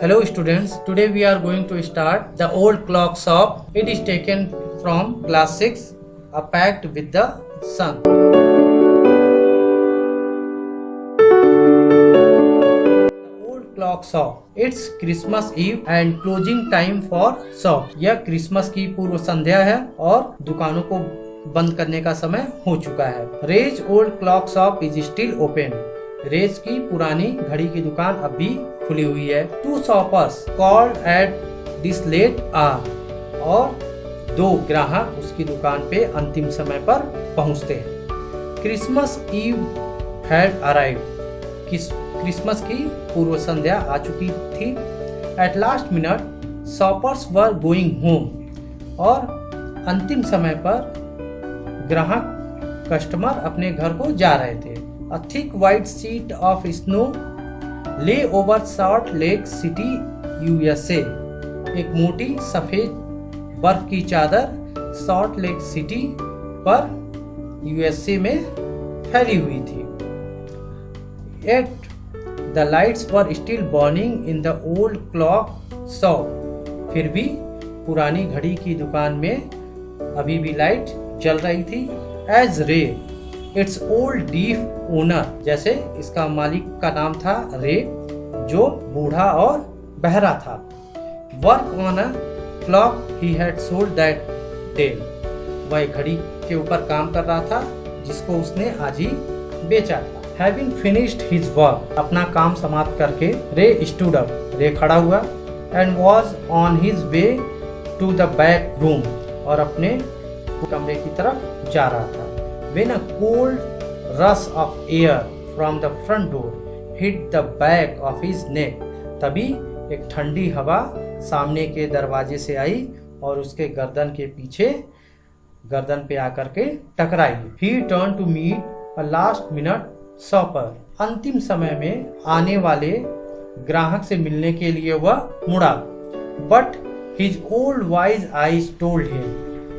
Hello students, today we are going to start the old clock shop. It is taken from class 6, A Pact with the Sun. The old clock shop. It's Christmas Eve and closing time for shop. यह Christmas की पूर्व संध्या है और दुकानों को बंद करने का समय हो चुका है. Ray's old clock shop is still open. Ray's की पुरानी घड़ी की दुकान अब भी खुली हुई है. Two shoppers called at this late hour और दो ग्राहक उसकी दुकान पे अंतिम समय पर पहुंचते हैं. Christmas eve had arrived. Christmas की पूर्व संध्या आ चुकी थी. At last minute shoppers were going home और अंतिम समय पर ग्राहक कस्टमर अपने घर को जा रहे थे. A thick white sheet of snow lay over Salt Lake City, USA. एक मोटी सफेद बर्फ की चादर सॉल्ट लेक सिटी पर यूएसए में फैली हुई थी. Yet the lights were still burning in the old clock shop. फिर भी पुरानी घड़ी की दुकान में अभी भी लाइट जल रही थी. As Ray, it's old deaf owner, जैसे इसका मालिक का नाम था रे, जो बूढ़ा और बहरा था. Work on a clock he had sold that day. वह घड़ी के ऊपर काम कर रहा था जिसको उसने आज ही बेचा था. हैविंग फिनिश्ड हिज वर्क, अपना काम समाप्त करके रे स्टूड अप, रे खड़ा हुआ. And was on his way to the back room, और अपने कमरे की तरफ जा रहा था. When a cold rush of air from the front door hit the back of his neck, तभी एक ठंडी हवा सामने के दरवाजे से आई और उसके गर्दन के पीछे गर्दन पे आकर के टकराई. He turned to meet a last minute shopper. अंतिम समय में आने वाले ग्राहक से मिलने के लिए वह मुड़ा. But his old wise eyes told him,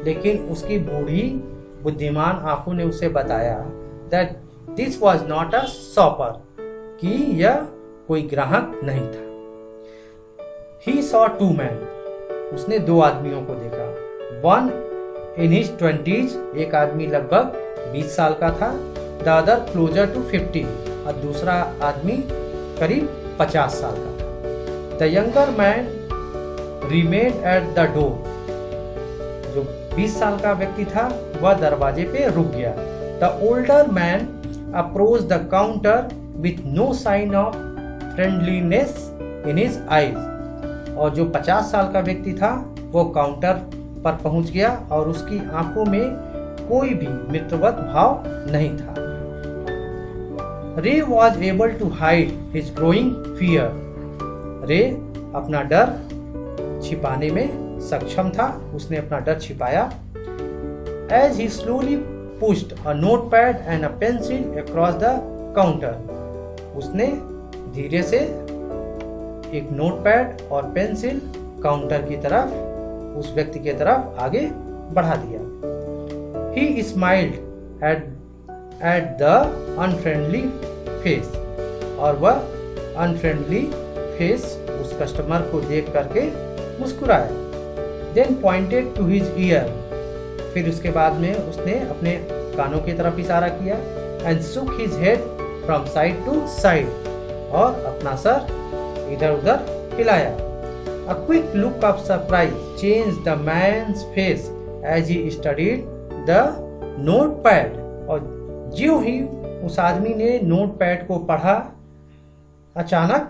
लेकिन उसकी बूढ़ी बुद्धिमान आंखों ने उसे बताया that this was not a shopper, कि यह कोई ग्राहक नहीं था. He saw two men, उसने दो आदमियों को देखा. One in his 20s, एक आदमी लगभग 20 साल का था. The other closer to 50, और दूसरा आदमी करीब 50 साल का था. The younger man remained at the door. जो 20 साल का व्यक्ति था वह दरवाजे पे रुक गया. The older man approach the counter with no sign of friendliness in his eyes. और जो 50 साल का व्यक्ति था वो काउंटर पर पहुंच गया और उसकी आंखों में कोई भी मित्रवत भाव नहीं था. Ray was able to hide his growing fear. Ray अपना डर छिपाने में सक्षम था. उसने अपना डर छिपाया. As he slowly pushed a notepad and a pencil across the counter, उसने धीरे से एक नोटपैड और पेंसिल काउंटर की तरफ उस व्यक्ति की तरफ आगे बढ़ा दिया. He smiled at the unfriendly face, और वह unfriendly face उस कस्टमर को देख करके मुस्कुराया. Then pointed to his ear, फिर उसके बाद में उसने अपने कानों की तरफ इशारा किया. And shook his head from side to side, और अपना सर इधर उधर हिलाया. A quick look of surprise changed the man's face as he studied the notepad, और ज्यों ही उस आदमी ने नोटपैड को पढ़ा, अचानक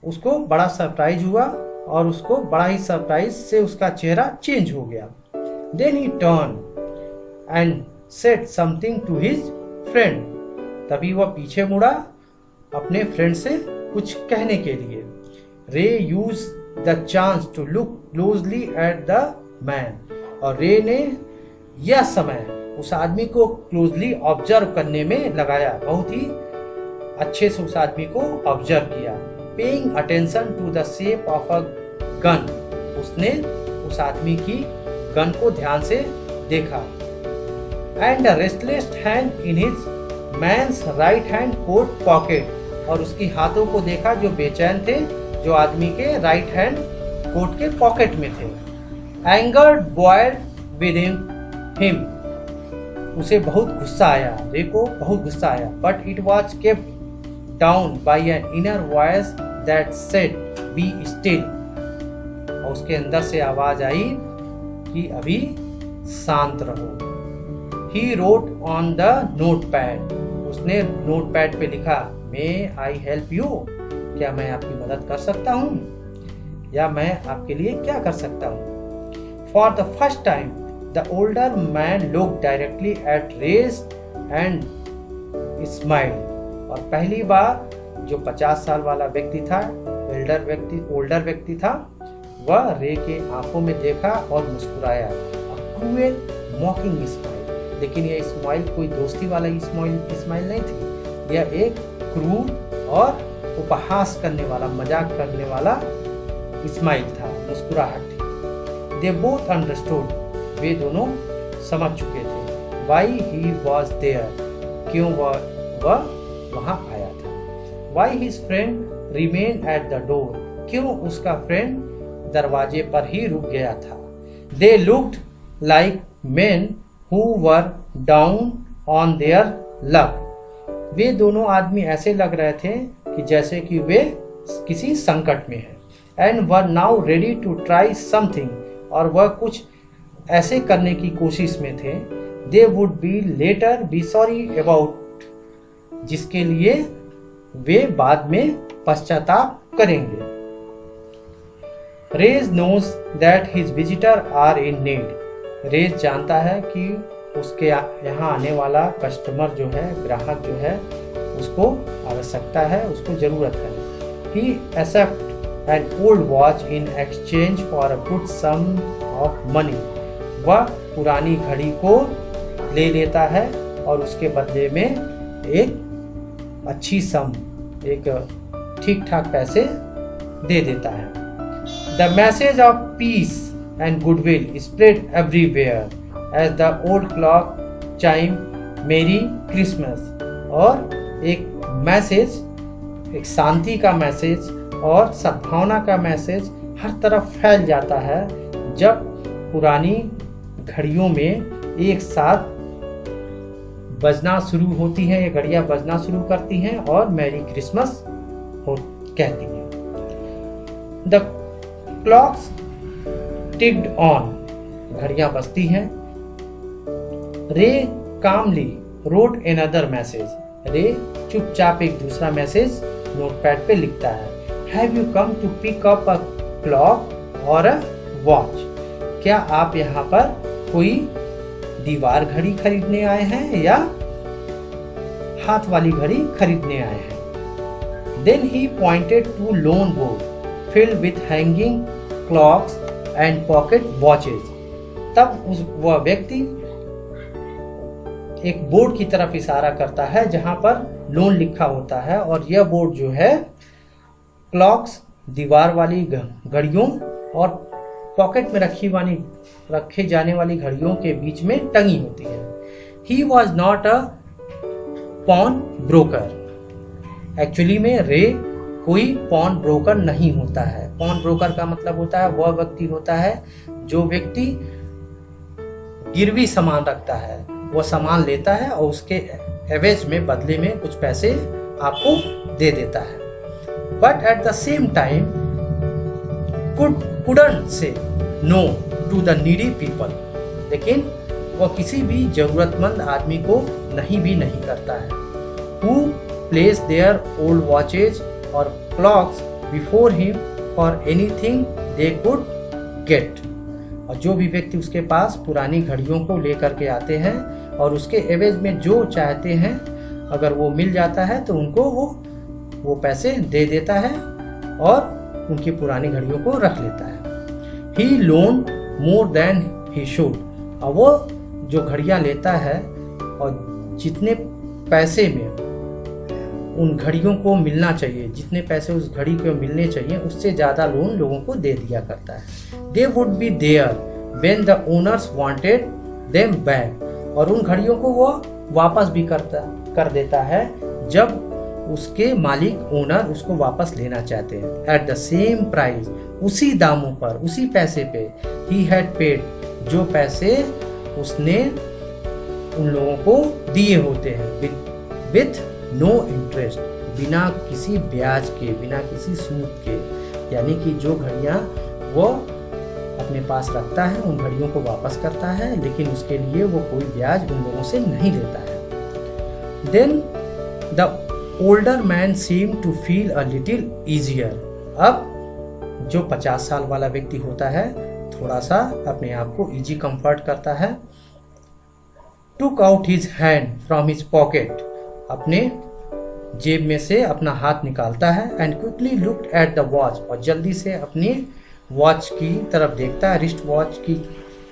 उसको बड़ा सरप्राइज हुआ और उसको बड़ा ही सरप्राइज से उसका चेहरा चेंज हो गया. Then he turned and said something to his friend. तभी वह पीछे मुड़ा अपने फ्रेंड से कुछ कहने के लिए. Ray used the chance to look closely at the man, और रे ने यह समय उस आदमी को क्लोजली ऑब्जर्व करने में लगाया. बहुत ही अच्छे से उस आदमी को ऑब्जर्व किया. Paying attention to the shape of a gun, उसने उस आदमी की गन को ध्यान से देखा. And a restless hand in his man's right hand coat pocket, और उसकी हाथों को देखा जो बेचैन थे जो आदमी के राइट हैंड कोट के पॉकेट में थे। एंगर बॉयल्ड विद हिम, उसे बहुत गुस्सा आया, रे को बहुत गुस्सा आया। But it was kept down by an inner voice that said be still, और उसके अंदर से आवाज आई कि अभी शांत रहो। He wrote on the note pad, उसने नोट पैड पे लिखा, मे आई हेल्प यू, क्या मैं आपकी मदद कर सकता हूँ, या मैं आपके लिए क्या कर सकता हूँ। For the first time the older man look directly at Ray's and smile, और पहली बार जो 50 साल वाला व्यक्ति था, ओल्डर व्यक्ति था, वह रे के आंखों में देखा और मुस्कुराया। क्रूएल मॉकिंग स्माइल, लेकिन यह स्माइल कोई दोस्ती वाला स्माइल नहीं थी, यह एक क्रूर और उपहास करने वाला, मजाक करने वाला स्माइल था, मुस्कुराहट थी। दे बोथ अंडरस्टूड, वे दोनों समझ चुके थे। वाई ही वॉज देयर, क्यों वह वहां आया था। Why his friend remain at the door, क्यों उसका फ्रेंड दरवाजे पर ही रुक गया था। They looked like men who were down on their luck, वे दोनों आदमी ऐसे लग रहे थे कि जैसे कि वे किसी संकट में हैं। And were now ready to try something, और वह कुछ ऐसे करने की कोशिश में थे। They would be later be sorry about, जिसके लिए वे बाद में पश्चाताप करेंगे। Ray's knows that his visitor are in need, Ray's जानता है कि उसके यहाँ आने वाला कस्टमर जो है, ग्राहक जो है, उसको आवश्यकता है, उसको जरूरत है। He accept an old watch in exchange for a good sum of money, वह पुरानी घड़ी को ले लेता है और उसके बदले में एक अच्छी सम, एक ठीक ठाक पैसे दे देता है। The message of peace and goodwill spread everywhere as the old clock chimed Merry Christmas, और एक मैसेज, एक शांति का मैसेज और सद्भावना का मैसेज हर तरफ फैल जाता है जब पुरानी घड़ियों में एक साथ बजना शुरू होती हैं, ये घड़ियां बजना शुरू करती हैं और मैरी क्रिसमस कहती हैं। द क्लॉक्स टिक्ड ऑन, घड़ियां बजती हैं। रे कामली रोट एनदर मैसेज, रे चुपचाप एक दूसरा मैसेज नोटपैड पे लिखता है। Have you come to pick up a clock or a watch, क्या आप यहाँ पर कोई दीवार घड़ी खरीदने आए हैं या हाथ वाली घड़ी खरीदने आए हैं। Then he pointed to long board filled with hanging clocks and pocket watches, तब वह व्यक्ति एक बोर्ड की तरफ इशारा करता है जहां पर लोन लिखा होता है, और यह बोर्ड जो है क्लॉक्स, दीवार वाली घड़ियों और पॉकेट में रखे जाने वाली घड़ियों के बीच में टंगी होती है। He was not a pawn broker, actually में रे कोई पॉन ब्रोकर नहीं होता है। पॉन ब्रोकर का मतलब होता है वह व्यक्ति होता है जो व्यक्ति गिरवी सामान रखता है, वह सामान लेता है और उसके एवज में, बदले में कुछ पैसे आपको दे देता है। But at the same time couldn't say no to the needy people, लेकिन वह किसी भी जरूरतमंद आदमी को नहीं करता है। Who placed their old watches or clocks before him for anything they could get, और जो भी व्यक्ति उसके पास पुरानी घड़ियों को लेकर के आते हैं और उसके एवज में जो चाहते हैं अगर वो मिल जाता है तो उनको वो पैसे दे देता है और उनकी पुरानी घड़ियों को रख लेता है। He loaned more than he should, और वो जो घड़ियां लेता है और जितने पैसे में उन घड़ियों को मिलना चाहिए, जितने पैसे उस घड़ी को मिलने चाहिए उससे ज़्यादा लोन लोगों को दे दिया करता है। They would be there when the owners wanted them back, और उन घड़ियों को वो वापस भी कर देता है जब उसके मालिक ओनर उसको वापस लेना चाहते हैं। एट द सेम प्राइस, उसी दामों पर, उसी पैसे पे ही हैड पेड, जो पैसे उसने उन लोगों को दिए होते हैं, विथ नो इंटरेस्ट, बिना किसी ब्याज के, बिना किसी सूद के। यानी कि जो घड़ियाँ वो अपने पास रखता है उन घड़ियों को वापस करता है, लेकिन उसके लिए वो कोई ब्याज उन लोगों से नहीं लेता है। Then the older man seem to feel a little easier. अब जो 50 साल वाला व्यक्ति होता है थोड़ा सा अपने आप को इजी कंफर्ट करता है। Took out his hand from his pocket, अपने जेब में से अपना हाथ निकालता है। And quickly looked at the watch, और जल्दी से अपनी वॉच की तरफ देखता है, रिस्ट वॉच की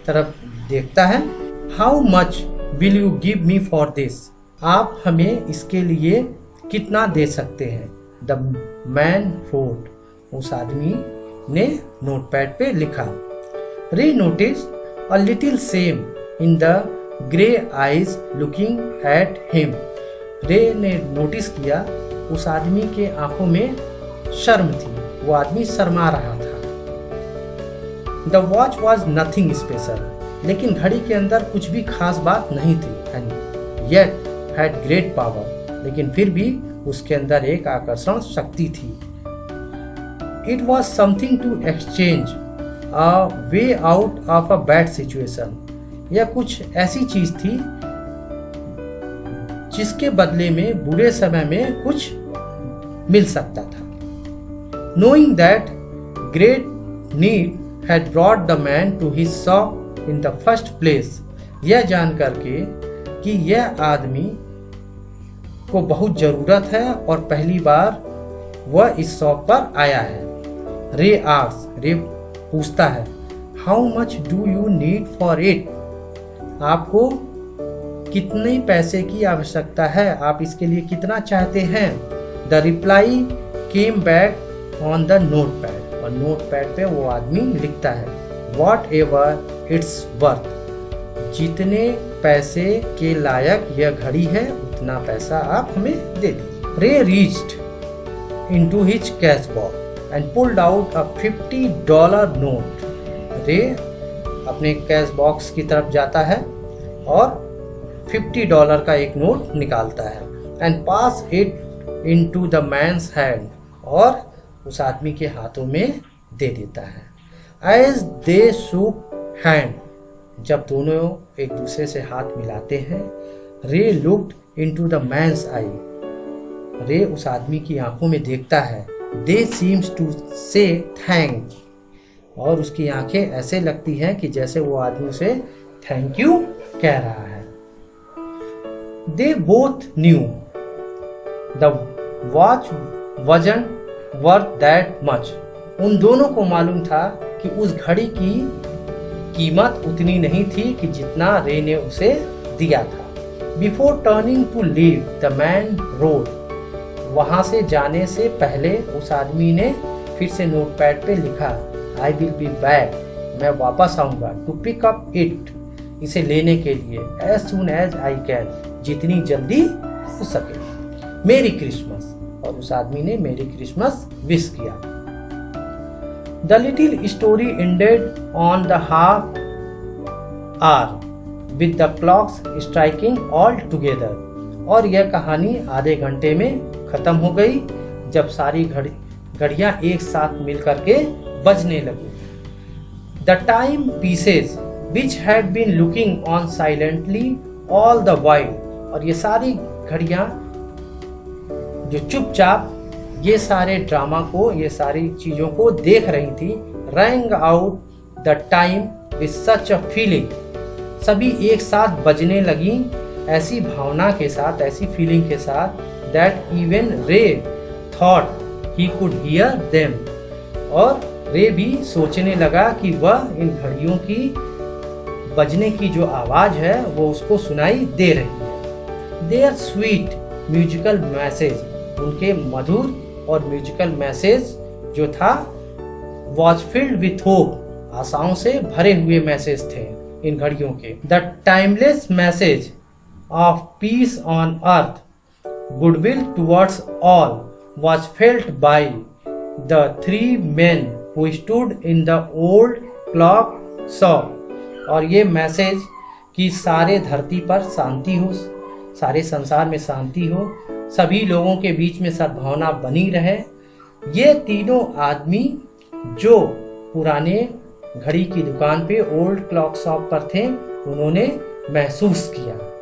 तरफ देखता है। How much will you give me for this, आप हमें इसके लिए कितना दे सकते हैं। द मैन रोट, उस आदमी ने नोटपैड पे लिखा। रे notice a little same in the grey eyes looking at him. रे ने नोटिस किया उस आदमी के आंखों में शर्म थी, वो आदमी शर्मा रहा था। The watch was nothing special, लेकिन घड़ी के अंदर कुछ भी खास बात नहीं थी। And yet had great power, लेकिन फिर भी उसके अंदर एक आकर्षण शक्ति थी। It was something to exchange a way out of a bad situation, यह कुछ ऐसी चीज थी जिसके बदले में बुरे समय में कुछ मिल सकता था। Knowing that great need had brought the man to his shop in the first place, यह जान करके कि यह आदमी को बहुत ज़रूरत है और पहली बार वह इस शॉप पर आया है। रे आस्क्स, रे पूछता है, how much do you need for it, आपको कितने पैसे की आवश्यकता है, आप इसके लिए कितना चाहते हैं। The reply came back on the note pad, और नोट पैड पे वो आदमी लिखता है, वॉट एवर इट्स वर्थ, जितने पैसे के लायक यह घड़ी है उतना पैसा आप हमें दे दीजिए। रे reached into his cash box and pulled out a $50 note. रे अपने कैश बॉक्स की तरफ जाता है और $50 का एक नोट निकालता है। And pass it into the man's hand, और उस आदमी के हाथों में दे देता है। एज दे शूक हैंड, जब दोनों एक दूसरे से हाथ मिलाते हैं, रे लुक्ड इनटू द मैन्स आई, रे उस आदमी की आंखों में देखता है। दे सीम्स टू से थैंक, और उसकी आंखें ऐसे लगती हैं कि जैसे वो आदमी उसे थैंक यू कह रहा है। They both new the watch वजन वर्थ दैट मच, उन दोनों को मालूम था कि उस घड़ी की कीमत उतनी नहीं थी कि जितना रे ने उसे दिया था। Before turning to leave the man road, वहाँ से जाने से पहले उस आदमी ने फिर से नोटपैड पे लिखा, आई विल बी बैक, मैं वापस आऊँगा, टू पिक अप इट, इसे लेने के लिए, as soon as I can, जितनी जल्दी हो सके। मेरी क्रिसमस, और उस आदमी ने मेरी क्रिसमस विश किया। The little story ended on the half hour with the clocks striking all together, और यह कहानी आधे घंटे में खत्म हो गई जब सारी घड़ियां एक साथ मिलकर के बजने लगी। The timepieces which had been looking on silently all the while, और ये सारी घड़ियां जो चुपचाप ये सारे ड्रामा को, ये सारी चीज़ों को देख रही थी, wrong out the time with such a feeling, सभी एक साथ बजने लगी ऐसी भावना के साथ, ऐसी फीलिंग के साथ, दैट इवन रे thought he could hear them, और रे भी सोचने लगा कि वह इन घड़ियों की बजने की जो आवाज़ है वो उसको सुनाई दे रही है। देयर स्वीट म्यूजिकल मैसेज, उनके मधुर और म्यूजिकल मैसेज जो था, वॉज फिल्ड विथ होप, आशाओं से भरे हुए मैसेज थे इन घड़ियों के। The timeless message of peace on earth, goodwill towards all was felt by the three men who stood in the old clock shop. और ये मैसेज कि सारे धरती पर शांति हो, सारे संसार में शांति हो, सभी लोगों के बीच में सद्भावना बनी रहे, ये तीनों आदमी जो पुराने घड़ी की दुकान पे ओल्ड क्लॉक शॉप पर थे, उन्होंने महसूस किया।